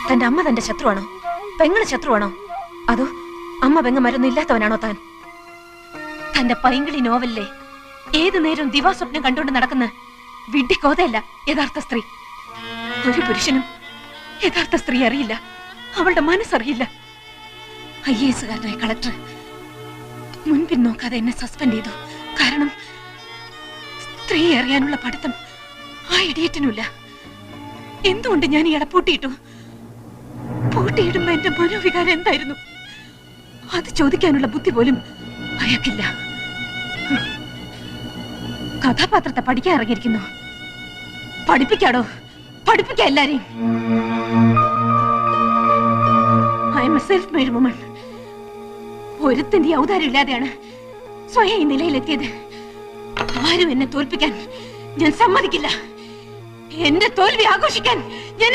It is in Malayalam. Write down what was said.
തന്റെ അമ്മ തന്റെ ശത്രുവാണോ? പെങ്ങള് ശത്രുവാണോ? അതോ അമ്മ പെങ്ങന്മാരൊന്നും ഇല്ലാത്തവനാണോ താൻ? തന്റെ പൈങ്കിളി നോവലിലെ ഏതു നേരം ദിവാസ്വപ്നം കണ്ടുകൊണ്ട് നടക്കുന്ന വിഡ്ഢിക്കോതയല്ല യഥാർത്ഥ സ്ത്രീ. ഒരു പുരുഷനും യഥാർത്ഥ സ്ത്രീ അറിയില്ല, അവളുടെ മനസ്സറിയില്ല. IAS-കാരനായ കളക്ടർ മുൻപിൽ നോക്കാതെ എന്നെ സസ്പെൻഡ് ചെയ്തു. കാരണം സ്ത്രീ അറിയാനുള്ള പഠിത്തം ആ ഇഡിയറ്റിനുമില്ല. എന്തുകൊണ്ട് ഞാൻ ഇയാളെ പൂട്ടിയിട്ടു? പൂട്ടിയിടുമ്പോ എന്റെ മനോവികാരം എന്തായിരുന്നു? അത് ചോദിക്കാനുള്ള ബുദ്ധി പോലും അയാൾക്കില്ല. കഥാപാത്രത്തെ പഠിക്കാൻ ഇറങ്ങിയിരിക്കുന്നു. പഠിപ്പിക്കാടോ, പഠിപ്പിക്കാ എല്ലാരെയും. I am a self made woman. ഒരുത്തിന്റെ ഔദാര്യം ഇല്ലാതെയാണ് സ്വയം ഈ നിലയിലെത്തിയത്. ആരും എന്നെ തോൽപ്പിക്കാൻ ഞാൻ സമ്മതിക്കില്ല. എന്റെ തോൽവി ആഘോഷിക്കാൻ ഞാൻ